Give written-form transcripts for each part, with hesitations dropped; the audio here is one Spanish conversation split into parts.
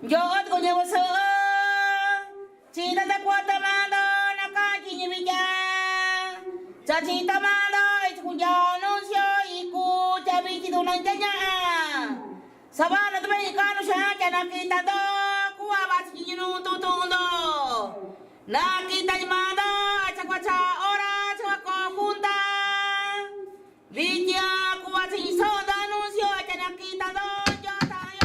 Yo otro llevo so, chita de cuatamado, nakaji ni villa. Chachita malo, es cuya anuncio y cuya bici de una enteña. Sabana de mexicano ya que na quita do, cuba vas y no tutundo. Na quita llamado, chacuacha ora, chaco junta. Villa, cuba sin soda anuncio, que na quita do, yo tayo.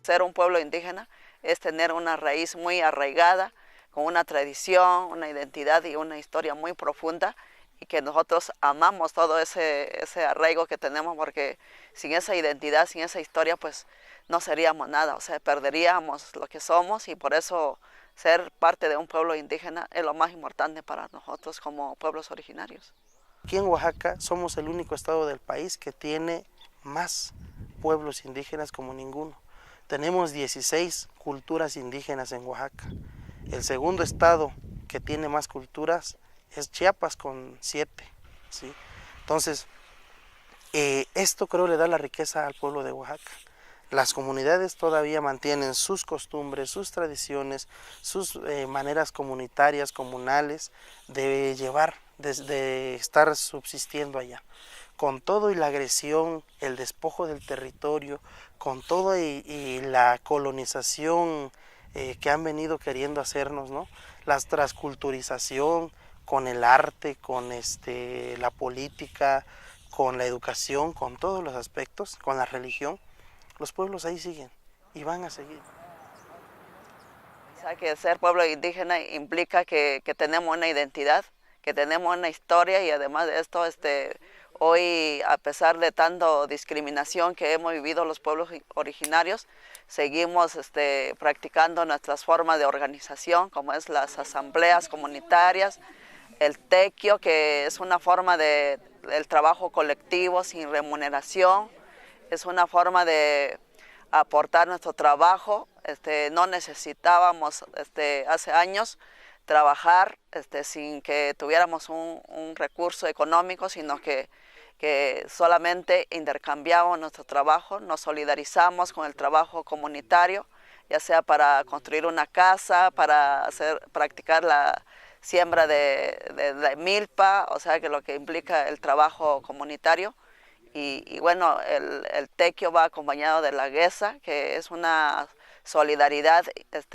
Ser un pueblo indígena es tener una raíz muy arraigada, con una tradición, una identidad y una historia muy profunda, y que nosotros amamos todo ese arraigo que tenemos, porque sin esa identidad, sin esa historia, pues no seríamos nada, o sea, perderíamos lo que somos, y por eso ser parte de un pueblo indígena es lo más importante para nosotros como pueblos originarios. Aquí en Oaxaca somos el único estado del país que tiene más pueblos indígenas como ninguno. Tenemos 16 culturas indígenas en Oaxaca. El segundo estado que tiene más culturas es Chiapas con 7. ¿Sí? Entonces, esto creo le da la riqueza al pueblo de Oaxaca. Las comunidades todavía mantienen sus costumbres, sus tradiciones, sus maneras comunitarias, comunales, de llevar, de estar subsistiendo allá. Con todo y la agresión, el despojo del territorio, con todo y la colonización que han venido queriendo hacernos, ¿no? La transculturización con el arte, con la política, con la educación, con todos los aspectos, con la religión, los pueblos ahí siguen y van a seguir. O sea, que ser pueblo indígena implica que tenemos una identidad, que tenemos una historia, y además de esto, hoy, a pesar de tanta discriminación que hemos vivido los pueblos originarios, seguimos practicando nuestras formas de organización, como es las asambleas comunitarias, el tequio, que es una forma del trabajo colectivo sin remuneración, es una forma de aportar nuestro trabajo. No necesitábamos hace años trabajar sin que tuviéramos un recurso económico, sino que solamente intercambiamos nuestro trabajo, nos solidarizamos con el trabajo comunitario, ya sea para construir una casa, para practicar la siembra de milpa, o sea, que lo que implica el trabajo comunitario. Y bueno, el tequio va acompañado de la guesa, que es una solidaridad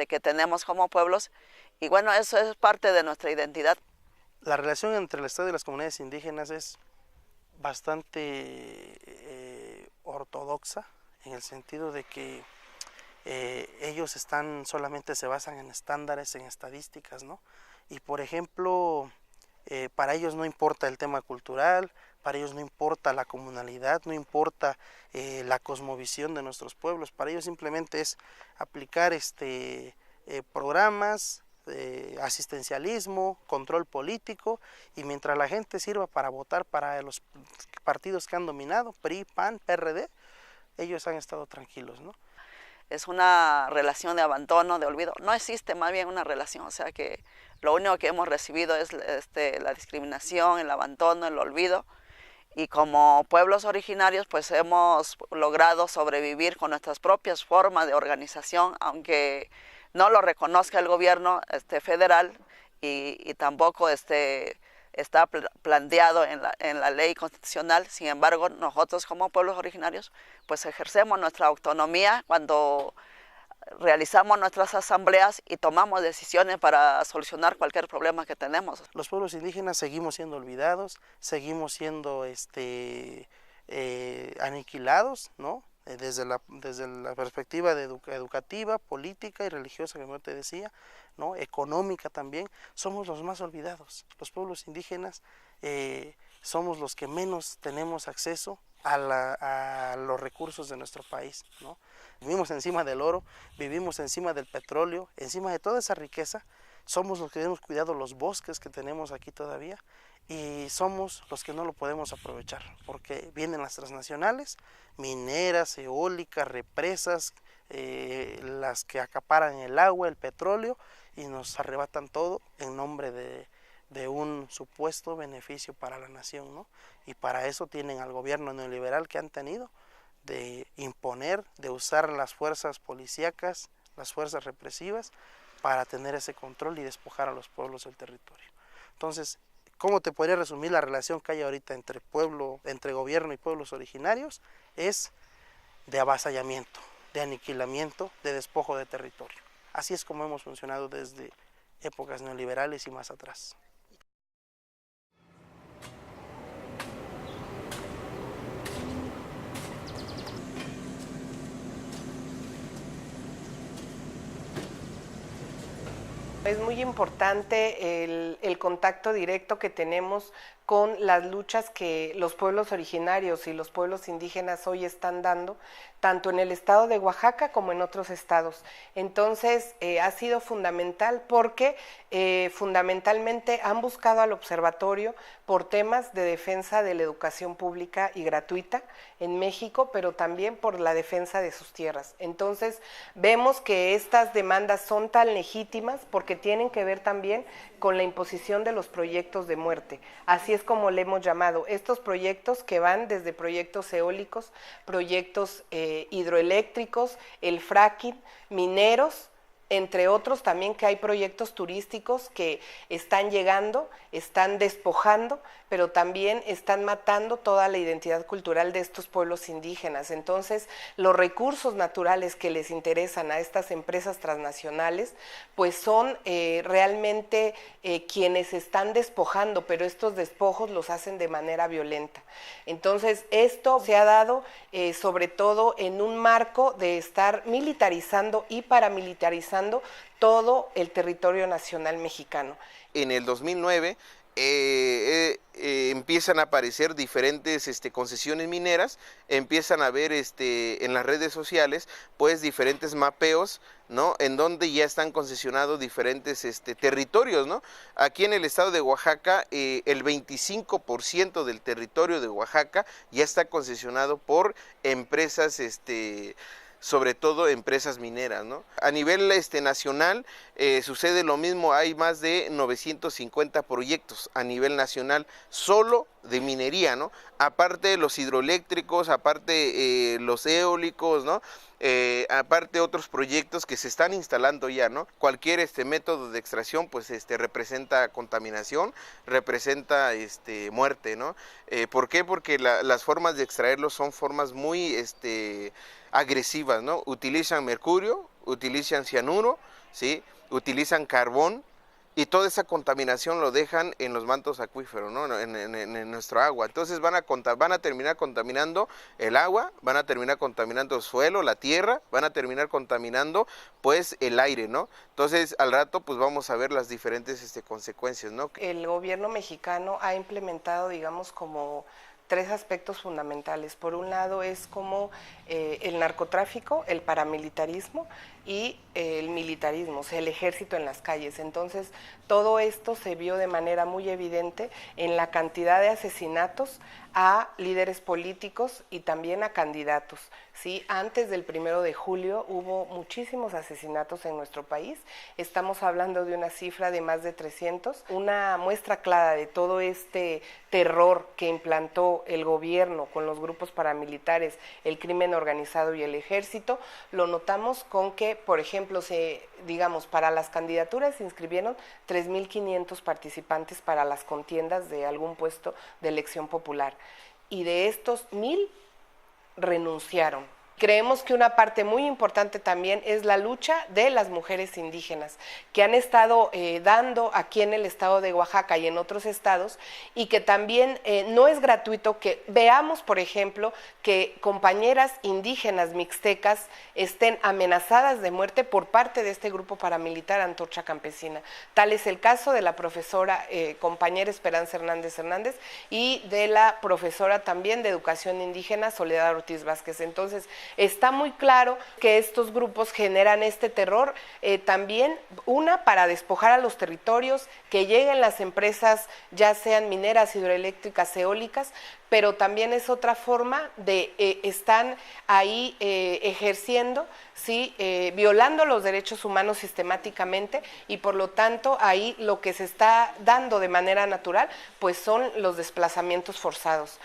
que tenemos como pueblos, y bueno, eso es parte de nuestra identidad. La relación entre el Estado y las comunidades indígenas es bastante ortodoxa, en el sentido de que ellos solamente se basan en estándares, en estadísticas, ¿no? Y por ejemplo, para ellos no importa el tema cultural, para ellos no importa la comunalidad, no importa la cosmovisión de nuestros pueblos, para ellos simplemente es aplicar programas, asistencialismo, control político, y mientras la gente sirva para votar para los partidos que han dominado, PRI, PAN, PRD, ellos han estado tranquilos, ¿no? Es una relación de abandono, de olvido. No existe más bien una relación, o sea que lo único que hemos recibido es la discriminación, el abandono, el olvido. Y como pueblos originarios, pues hemos logrado sobrevivir con nuestras propias formas de organización, aunque no lo reconozca el gobierno federal, y tampoco está planteado en la ley constitucional. Sin embargo, nosotros como pueblos originarios, pues ejercemos nuestra autonomía cuando realizamos nuestras asambleas y tomamos decisiones para solucionar cualquier problema que tenemos. Los pueblos indígenas seguimos siendo olvidados, seguimos siendo aniquilados, ¿no? Desde la perspectiva educativa, política y religiosa, como te decía, ¿no? Económica también, somos los más olvidados. Los pueblos indígenas somos los que menos tenemos acceso a los recursos de nuestro país, ¿no? Vivimos encima del oro, vivimos encima del petróleo, encima de toda esa riqueza. Somos los que hemos cuidado los bosques que tenemos aquí todavía y somos los que no lo podemos aprovechar porque vienen las transnacionales, mineras, eólicas, represas, las que acaparan el agua, el petróleo y nos arrebatan todo en nombre de un supuesto beneficio para la nación, ¿no? Y para eso tienen al gobierno neoliberal que han tenido de imponer, de usar las fuerzas policíacas, las fuerzas represivas para tener ese control y despojar a los pueblos del territorio. Entonces, ¿cómo te podría resumir la relación que hay ahorita entre gobierno y pueblos originarios? Es de avasallamiento, de aniquilamiento, de despojo de territorio. Así es como hemos funcionado desde épocas neoliberales y más atrás. Es muy importante el contacto directo que tenemos con las luchas que los pueblos originarios y los pueblos indígenas hoy están dando, tanto en el estado de Oaxaca como en otros estados. Entonces, ha sido fundamental porque fundamentalmente han buscado al observatorio por temas de defensa de la educación pública y gratuita en México, pero también por la defensa de sus tierras. Entonces, vemos que estas demandas son tan legítimas porque tienen que ver también con la imposición de los proyectos de muerte. Así es como le hemos llamado estos proyectos que van desde proyectos eólicos, proyectos hidroeléctricos, el fracking, mineros, entre otros también que hay proyectos turísticos que están llegando, están despojando, pero también están matando toda la identidad cultural de estos pueblos indígenas. Entonces, los recursos naturales que les interesan a estas empresas transnacionales, pues son realmente quienes están despojando, pero estos despojos los hacen de manera violenta. Entonces, esto se ha dado sobre todo en un marco de estar militarizando y paramilitarizando todo el territorio nacional mexicano. En el 2009 empiezan a aparecer diferentes concesiones mineras, empiezan a ver en las redes sociales pues diferentes mapeos, ¿no? En donde ya están concesionados diferentes territorios, ¿no? Aquí en el estado de Oaxaca, el 25% del territorio de Oaxaca ya está concesionado por empresas sobre todo empresas mineras, ¿no? A nivel nacional sucede lo mismo, hay más de 950 proyectos a nivel nacional solo de minería, ¿no? Aparte los hidroeléctricos, aparte los eólicos, ¿no? Aparte otros proyectos que se están instalando ya, ¿no? Cualquier método de extracción pues representa contaminación, representa muerte, ¿no? ¿Por qué? Porque las formas de extraerlos son formas muy agresivas, ¿no? Utilizan mercurio, utilizan cianuro, ¿sí? Utilizan carbón y toda esa contaminación lo dejan en los mantos acuíferos, ¿no? En nuestro agua. Entonces van a terminar contaminando el agua, van a terminar contaminando el suelo, la tierra, van a terminar contaminando pues el aire, ¿no? Entonces al rato pues vamos a ver las diferentes consecuencias, ¿no? El gobierno mexicano ha implementado, digamos, como 3 aspectos fundamentales. Por un lado es como el narcotráfico, el paramilitarismo y el militarismo, o sea, el ejército en las calles. Entonces, todo esto se vio de manera muy evidente en la cantidad de asesinatos a líderes políticos y también a candidatos, ¿sí? Antes del 1 de julio hubo muchísimos asesinatos en nuestro país, estamos hablando de una cifra de más de 300, una muestra clara de todo este terror que implantó el gobierno con los grupos paramilitares, el crimen organizado y el ejército. Lo notamos con que, por ejemplo, digamos, para las candidaturas se inscribieron 3.500 participantes para las contiendas de algún puesto de elección popular, y de estos 1.000 renunciaron. Creemos que una parte muy importante también es la lucha de las mujeres indígenas, que han estado dando aquí en el estado de Oaxaca y en otros estados, y que también no es gratuito que veamos, por ejemplo, que compañeras indígenas mixtecas estén amenazadas de muerte por parte de este grupo paramilitar Antorcha Campesina. Tal es el caso de la profesora compañera Esperanza Hernández y de la profesora también de Educación Indígena Soledad Ortiz Vázquez. Entonces, está muy claro que estos grupos generan este terror también, para despojar a los territorios, que lleguen las empresas, ya sean mineras, hidroeléctricas, eólicas, pero también es otra forma de están ahí ejerciendo, ¿sí? Violando los derechos humanos sistemáticamente, y por lo tanto ahí lo que se está dando de manera natural pues son los desplazamientos forzados.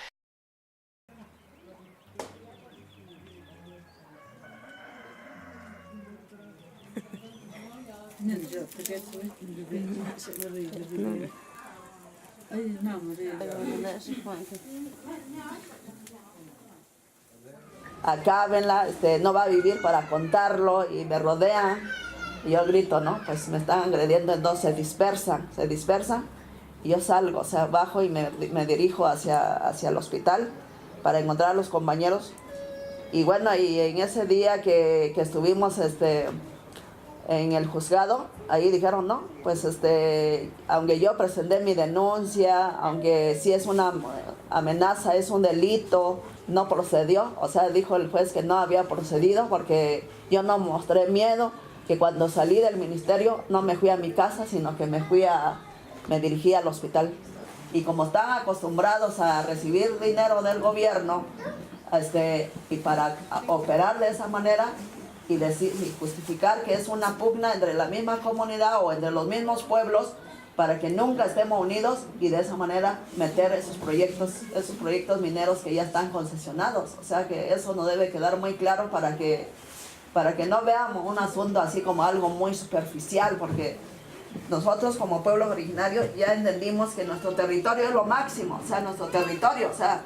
Acábenla, no va a vivir para contarlo, y me rodea y yo grito, ¿no? Pues me están agrediendo, entonces se dispersa y yo salgo, o sea, bajo y me dirijo hacia el hospital para encontrar a los compañeros. Y bueno, y en ese día que estuvimos en el juzgado, ahí dijeron, no, pues aunque yo presenté mi denuncia, aunque sí es una amenaza, es un delito, no procedió. O sea, dijo el juez que no había procedido porque yo no mostré miedo, que cuando salí del ministerio no me fui a mi casa, sino que me dirigí al hospital. Y como están acostumbrados a recibir dinero del gobierno, y para operar de esa manera, y justificar que es una pugna entre la misma comunidad o entre los mismos pueblos, para que nunca estemos unidos, y de esa manera meter esos proyectos mineros que ya están concesionados. O sea que eso nos debe quedar muy claro para que no veamos un asunto así como algo muy superficial, porque nosotros como pueblos originarios ya entendimos que nuestro territorio es lo máximo, o sea, nuestro territorio, o sea,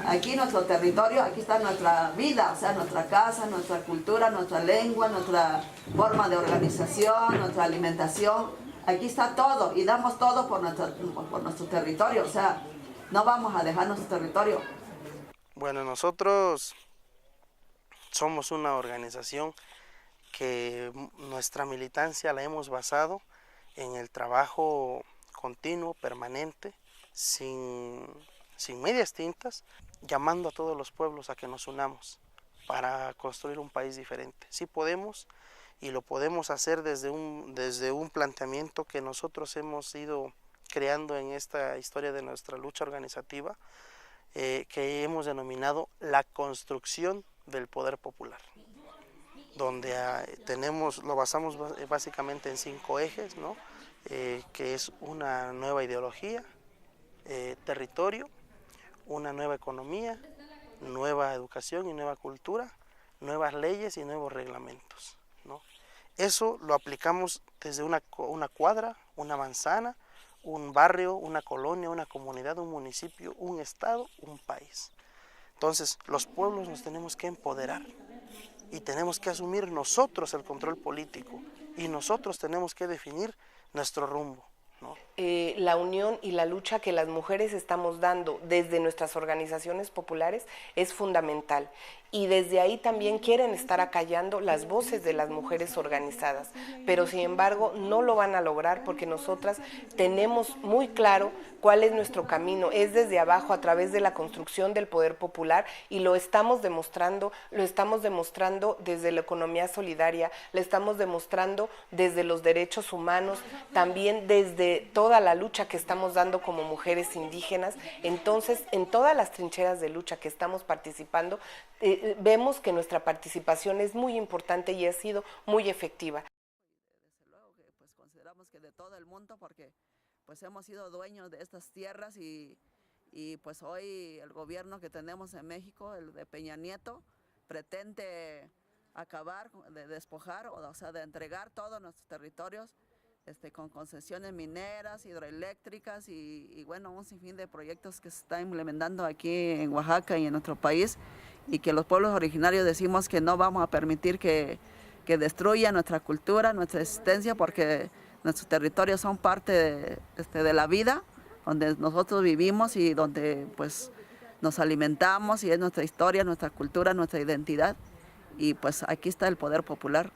aquí nuestro territorio, aquí está nuestra vida, o sea, nuestra casa, nuestra cultura, nuestra lengua, nuestra forma de organización, nuestra alimentación. Aquí está todo y damos todo por nuestro territorio, o sea, no vamos a dejar nuestro territorio. Bueno, nosotros somos una organización que nuestra militancia la hemos basado en el trabajo continuo, permanente, sin medias tintas, llamando a todos los pueblos a que nos unamos para construir un país diferente. Sí podemos, y lo podemos hacer desde un planteamiento que nosotros hemos ido creando en esta historia de nuestra lucha organizativa, que hemos denominado la construcción del poder popular, donde lo basamos básicamente en 5 ejes, ¿no? Que es una nueva ideología, territorio, una nueva economía, nueva educación y nueva cultura, nuevas leyes y nuevos reglamentos, ¿no? Eso lo aplicamos desde una cuadra, una manzana, un barrio, una colonia, una comunidad, un municipio, un estado, un país. Entonces, los pueblos nos tenemos que empoderar y tenemos que asumir nosotros el control político, y nosotros tenemos que definir nuestro rumbo, ¿no? La unión y la lucha que las mujeres estamos dando desde nuestras organizaciones populares es fundamental, y desde ahí también quieren estar acallando las voces de las mujeres organizadas, pero sin embargo no lo van a lograr, porque nosotras tenemos muy claro cuál es nuestro camino, es desde abajo, a través de la construcción del poder popular, y lo estamos demostrando desde la economía solidaria, lo estamos demostrando desde los derechos humanos, también desde toda la lucha que estamos dando como mujeres indígenas. Entonces, en todas las trincheras de lucha que estamos participando, vemos que nuestra participación es muy importante y ha sido muy efectiva. Desde luego que pues consideramos que de todo el mundo, porque pues hemos sido dueños de estas tierras, y pues hoy el gobierno que tenemos en México, el de Peña Nieto, pretende acabar, de despojar, o sea, de entregar todos nuestros territorios con concesiones mineras, hidroeléctricas y bueno, un sinfín de proyectos que se están implementando aquí en Oaxaca y en nuestro país. y que los pueblos originarios decimos que no vamos a permitir que destruya nuestra cultura, nuestra existencia, porque nuestros territorios son parte de la vida, donde nosotros vivimos y donde pues nos alimentamos, y es nuestra historia, nuestra cultura, nuestra identidad, y pues aquí está el poder popular.